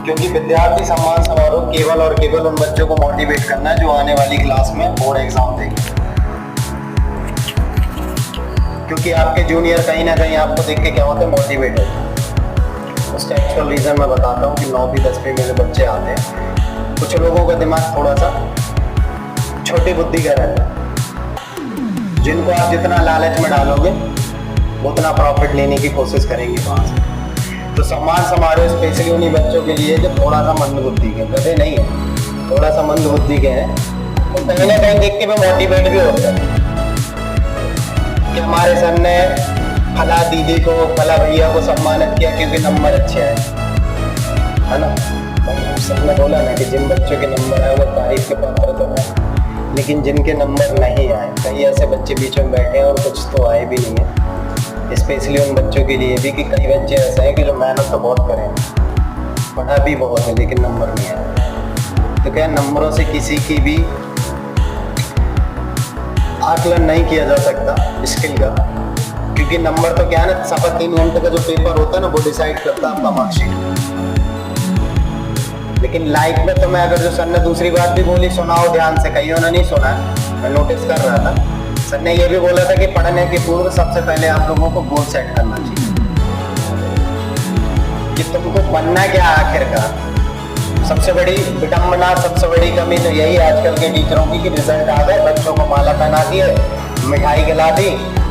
क्योंकि विद्यार्थी सम्मान समारोह केवल और केवल उन बच्चों को मोटिवेट करना है जो आने वाली क्लास में बोर्ड एग्जाम देंगे। क्योंकि आपके जूनियर कहीं ना कहीं आपको देख के क्या होते हैं, मोटिवेट होते हैं। उसका एक्चुअल रीज़न मैं बताता हूँ कि 9वीं 10वीं में जो बच्चे आते हैं, कुछ लोगों का दिमाग थोड़ा सा छोटी बुद्धि का रहता है, जिनको आप जितना लालच में डालोगे उतना प्रॉफिट लेने की कोशिश करेंगे वहाँ से। तो सम्मान समारोह स्पेशली उन्हीं बच्चों के लिए जो थोड़ा सा मंद बुद्धि के, गधे नहीं है, थोड़ा सा मंद बुद्धि के हैं, तो कहीं ना कहीं देख के मैं मोटिवेट भी होता है कि हमारे सर ने फला दीदी को, फला भैया को सम्मानित किया क्योंकि नंबर अच्छे आए, है ना। सर ने बोला ना कि जिन बच्चों के नंबर आए वो तारीफ के पात्र तो है, लेकिन जिनके नंबर नहीं आए, कई ऐसे बच्चे बीच में बैठे हैं और कुछ तो आए भी नहीं है। स्पेशली उन बच्चों के लिए भी कि कई बच्चे ऐसे हैं कि जो मेहनत तो बहुत करें, पढ़ा भी बहुत है, लेकिन नंबर नहीं आया। तो क्या नंबरों से किसी की भी आकलन नहीं किया जा सकता स्किल का, क्योंकि नंबर तो क्या है ना, सवा 3 घंटे का जो पेपर होता है ना, वो डिसाइड करता है आपका मार्कशीट। लेकिन लाइफ में तो मैं अगर जो सर ने दूसरी बात भी बोली, सुनाओ ध्यान से, कईयों ने नहीं सुना, मैं नोटिस कर रहा था। सर ने ये भी बोला था कि पढ़ने के पूर्व सबसे पहले आप लोगों को गोल सेट करना चाहिए कि तुमको बनना क्या आखिरकार। सबसे बड़ी विडंबना, सबसे बड़ी कमी तो यही आजकल के टीचरों की कि रिजल्ट आ गए, बच्चों को माला पहना दिए, मिठाई खिला दी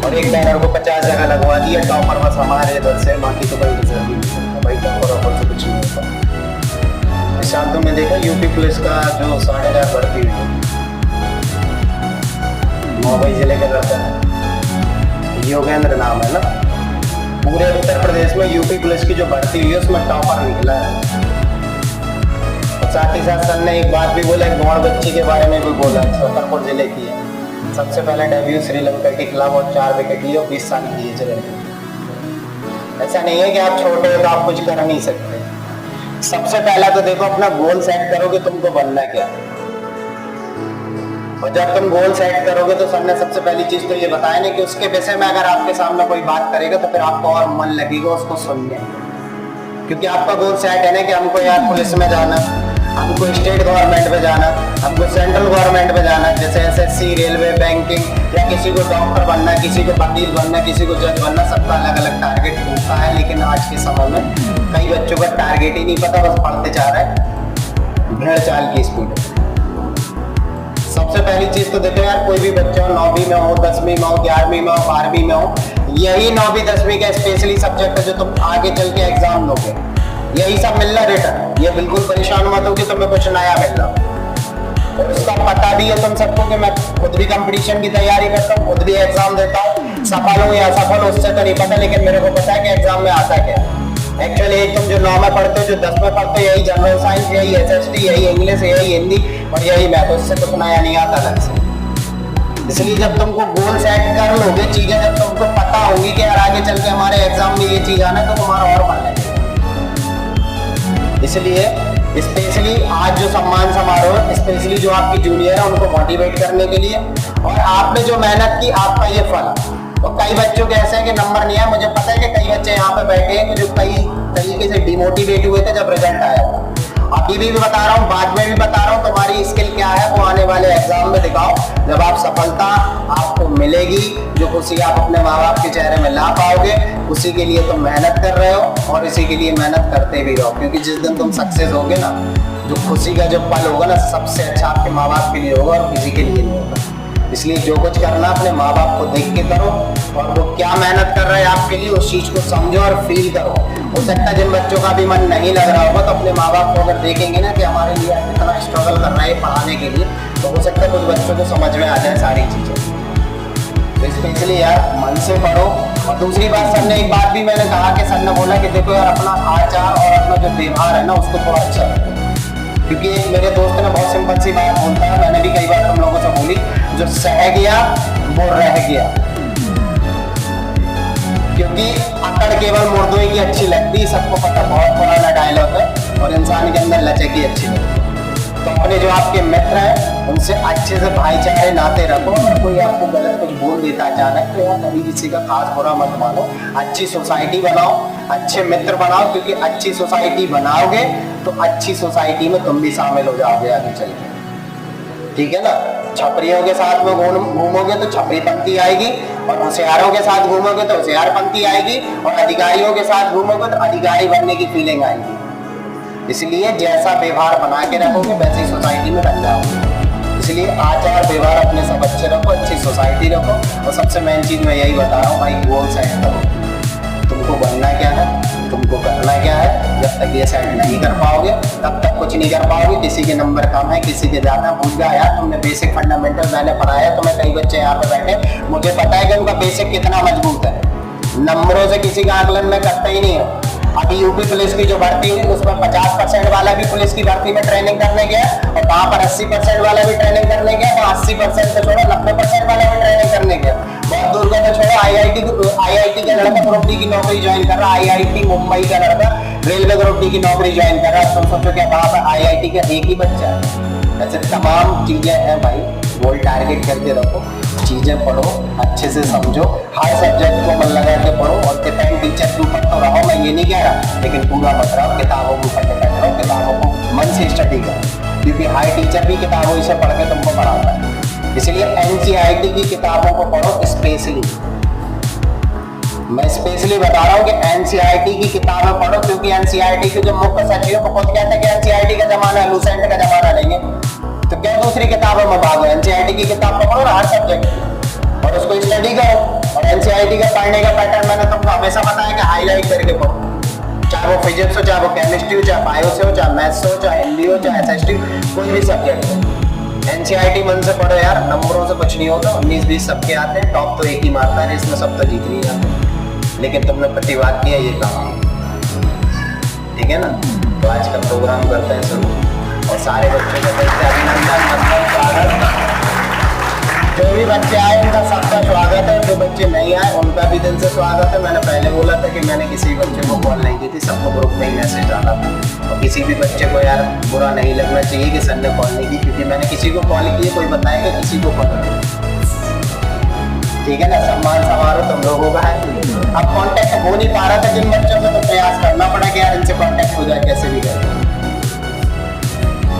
और एक बैनर को 50 जगह लगवा दिया, टॉपर बस हमारे इधर से, बाकी तो कोई रिजल्ट नहीं। भाई टॉपर ऑपर से कुछ नहीं होता। साल तुमने देखा यूपी पुलिस का जो 4,500 भर्ती हुई है, मुंबई जिले के रहता है, योगेंद्र नाम है ना। पूरे उत्तर प्रदेश में यूपी पुलिस की जो भर्ती हुई है उसमें टॉपर निकला है। और साथ ही साथ सर ने एक बात भी बोला, एक गौड़ बच्ची के बारे में भी बोला, छतरपुर जिले की है, सबसे पहले डेब्यू श्रीलंका के खिलाफ और 4 विकेट लिए और 20 साल की एज रही। ऐसा नहीं है कि आप छोटे हो तो आप कुछ कर नहीं सकते। सबसे पहला तो देखो अपना गोल सेट करो कि तुमको बनना क्या है, और जब तुम गोल सेट करोगे तो सर ने सबसे पहली चीज तो ये बताया ना कि उसके विषय में अगर आपके सामने कोई बात करेगा तो फिर आपको और मन लगेगा उसको सुनने, क्योंकि आपका गोल सेट है ना कि हमको यार पुलिस में जाना, हमको स्टेट गवर्नमेंट में जाना, हमको सेंट्रल गवर्नमेंट में जाना, जैसे एसएससी, रेलवे, बैंकिंग, या किसी को डॉक्टर बनना, किसी को वकील बनना, किसी को जज बनना, सबका अलग अलग टारगेट होता है। लेकिन आज के समय में कई बच्चों का टारगेट ही नहीं पता, बस पढ़ते जा रहे हैं भेड़ चाल की स्पीड। सबसे पहली चीज तो देखो यार, कोई भी बच्चा 9वीं में हो, 10वीं में हो, 11वीं में हो, 12वीं में हो, यही 9वीं 10वीं का स्पेशली सब्जेक्ट है जो तुम आगे चल के एग्जाम दोगे, यही सब मिलना रिटर्न। ये बिल्कुल परेशान मत हो कि तुम्हें कुछ नया मिल रहा। और उसका पता भी है तुम सबको कि मैं खुद भी कंपटीशन की तैयारी करता हूँ, खुद भी एग्जाम देता हूँ, सफल हूँ या असफल हूँ उससे तो नहीं पता, लेकिन मेरे को पता है कि एग्जाम में आता क्या है। एक्चुअली एक तुम जो 9 में पढ़ते हो, जो 10 में पढ़ते हो, यही जनरल साइंस, यही एसएसटी, यही इंग्लिश, यही हिंदी और यही मैथ, उससे कुछ नया नहीं आता अलग से। इसलिए जब तुमको गोल सेट कर लोगे, चीजें जब तुमको पता होगी कि यार आगे चल के हमारे एग्जाम में ये चीज आना है, तो तुम्हारा और मन लगेगा। इसलिए स्पेशली आज जो सम्मान समारोह, स्पेशली जो आपकी जूनियर है उनको मोटिवेट करने के लिए, और आपने जो मेहनत की आपका ये फल। तो कई बच्चों के ऐसे हैं कि नंबर नहीं है, मुझे पता है कि कई बच्चे यहाँ पे बैठे हैं कि जो कई तरीके से डिमोटिवेट हुए थे जब रिजल्ट आया था। अभी भी बता रहा हूँ, बाद में भी बता रहा हूँ, तुम्हारी स्किल क्या है वो आने वाले एग्जाम में दिखाओ। जब आप सफलता आपको मिलेगी, जो खुशी आप अपने माँ बाप के चेहरे में ला पाओगे, उसी के लिए तुम मेहनत कर रहे हो और इसी के लिए मेहनत करते भी रहो। क्योंकि जिस दिन तुम सक्सेस होगे ना, जो खुशी का जो पल होगा ना, सबसे अच्छा आपके माँ बाप के लिए होगा और किसी के लिए नहीं होगा। इसलिए जो कुछ करना अपने माँ बाप को देख के करो, और वो क्या मेहनत कर रहे हैं आपके लिए उस चीज को समझो और फील करो। हो सकता है जिन बच्चों का भी मन नहीं लग रहा होगा, तो अपने माँ बाप को अगर देखेंगे ना कि हमारे लिए कितना स्ट्रगल कर रहा है पढ़ाने के लिए, तो हो सकता है कुछ बच्चों को समझ में आ जाए सारी चीजें। तो स्पेशली यार मन से पढ़ो। और दूसरी बात, सर ने एक बात भी मैंने कहा कि सर ने बोला कि देखो यार अपना आचार और अपना जो व्यवहार है ना उसको थोड़ा अच्छा रखो। क्योंकि एक मेरे दोस्त ने बहुत सिंपल सी बात बोलता है, मैंने भी कई बार तुम लोगों से बोली, जो सह गया वो रह गया। क्योंकि अकड़ केवल मुर्दों की अच्छी लगती, सबको पता, बहुत पुराना डायलॉग है, और इंसान के अंदर लचक ही अच्छी लगती। तो अपने जो आपके मित्र हैं उनसे अच्छे से भाईचारे नाते रखो, और कोई आपको गलत कुछ बोल देता अचानक तो कभी किसी का खास बुरा मत मानो। अच्छी सोसाइटी बनाओ, अच्छे मित्र बनाओ, क्योंकि अच्छी सोसाइटी बनाओगे तो अच्छी सोसाइटी में तुम भी शामिल हो जाओगे आगे चल के। ठीक है ना। छपरियों के साथ में घूमोगे तो छपरीपंथी आएगी, और होशियारों के साथ घूमोगे तो होशियारपंथी आएगी, और अधिकारियों के साथ घूमोगे तो अधिकारी बनने की फीलिंग आएगी। इसलिए जैसा व्यवहार बना के रखोगे वैसी सोसाइटी में बन जाओगे। इसलिए आचार व्यवहार अपने सब अच्छे रखो, अच्छी सोसाइटी रखो, और सबसे मेन चीज मैं यही बता रहा हूँ भाई, गोल सेट करो। तुमको बनना क्या है, तुमको करना क्या है। जब तक ये सेट नहीं कर पाओगे तब तक कुछ नहीं कर पाओगे। किसी के नंबर कम है, किसी के ज्यादा। भूल गया यार, तुमने बेसिक फंडामेंटल मैंने पढ़ाया, तुम्हें कई बच्चे यहाँ पे बैठे, मुझे पता है कि उनका बेसिक कितना मजबूत है। नंबरों से किसी का आकलन में करता ही नहीं है। अभी यूपी पुलिस की जो भर्ती हुई उसमें 50% वाला भी पुलिस की भर्ती में ट्रेनिंग करने गया, और वहां पर 80% वाला भी ट्रेनिंग करने गया, तो 80% को छोड़ो 90% वाला भी ट्रेनिंग करने गया। बहुत दूर का तो छोड़ो, आईआईटी का लड़का ग्रुप डी की नौकरी ज्वाइन कर रहा, आईआईटी मुंबई का लड़का रेलवे ग्रुप डी की नौकरी ज्वाइन कर रहा। तुम सोचो क्या वहां पर आईआईटी का एक ही बच्चा है। ऐसे तमाम चीजें हैं भाई, गोल टारगेट करके रखो, चीजें पढ़ो, अच्छे से समझो, हर सब्जेक्ट को मन लगा के पढ़ो, और डिपेंड टीचर के ऊपर तो रहो, मैं ये नहीं कह रहा, लेकिन पूरा मत रहो, किताबों के ऊपर डिपेंड रहो, किताबों को मन से स्टडी करो, क्योंकि हाई टीचर भी किताबों से पढ़ के तुमको पढ़ाता है। इसलिए एनसीईआरटी की किताबों को पढ़ो स्पेशली। मैं स्पेशली बता रहा हूँ कि एनसीईआरटी की किताबें पढ़ो, क्योंकि एनसीईआरटी के जो मुख्य सचिव को खुद कहते हैं कि एनसीईआरटी का जमाना है, लूसेंट का जमाना नहीं है, तो क्या दूसरी किताबों में भागो। एनसीईआरटी की किताब पढ़ो ना हर सब्जेक्ट, और उसको स्टडी करो। और एनसीईआरटी का पढ़ने का पैटर्न मैंने तुमको हमेशा बताया कि हाईलाइट करके पढ़ो। चाहे वो फिजिक्स हो, चाहे वो केमिस्ट्री हो, चाहे बायो से हो, चाहे मैथ्स हो, चाहे हिंदी हो, चाहे एसएसटी, कोई भी सब्जेक्ट हो। एनसीईआरटी मन से पढ़ो यार, नंबरों से कुछ नहीं होता। 19-20 सबके आते हैं, टॉप तो एक ही मारता है, इसमें सब तो जीत नहीं जाते। लेकिन तुमने प्रतिवाद किया, ये काम, ठीक है ना। तो आज का प्रोग्राम करते हैं शुरू, और सारे बच्चों को कहते हैं अभिनंदन, मतलब स्वागत। जो भी बच्चे आए उनका सबका स्वागत है, जो बच्चे नहीं आए उनका भी दिल से स्वागत है। मैंने पहले बोला था कि मैंने किसी बच्चे को कॉल नहीं की थी, सबको ग्रुप में ही मैसेज डाला था। और किसी भी बच्चे को यार बुरा नहीं लगना चाहिए कि सर ने कॉल नहीं की, क्योंकि मैंने किसी को कॉल की है, कोई बताएगा किसी को कॉल नहीं, ठीक है ना। सम्मान समारोह तुम लोगों का है। अब कांटेक्ट हो नहीं पा रहा था जिन बच्चों से, तो प्रयास करना पड़ा कि यार इनसे कांटेक्ट हो जाए कैसे भी करके,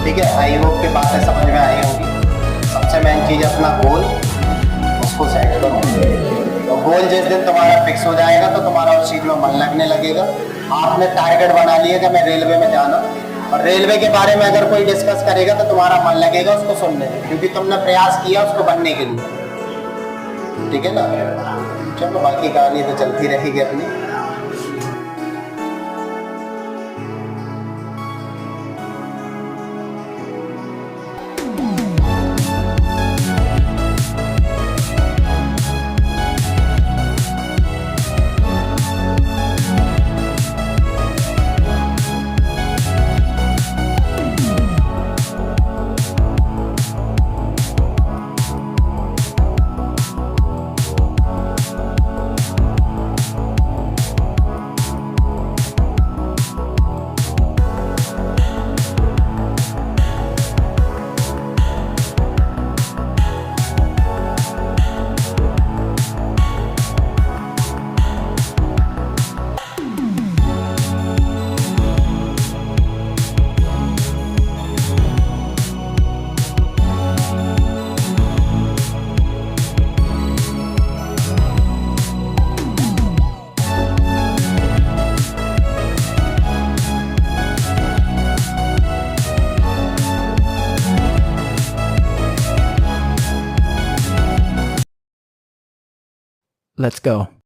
ठीक है। आई होप की बातें समझ में आई होगी। सबसे मेन चीज अपना गोल, उसको सेट करो। तो गोल जिस दिन तुम्हारा फिक्स हो जाएगा तो तुम्हारा उस चीज में मन लगने लगेगा। आपने टारगेट बना लिया कि मैं रेलवे में जाना, और रेलवे के बारे में अगर कोई डिस्कस करेगा तो तुम्हारा मन लगेगा उसको सुनने में, क्योंकि तुमने प्रयास किया उसको बनने के लिए, ठीक है ना। चलो बाकी कहानी तो चलती रहेगी अपनी। Let's go.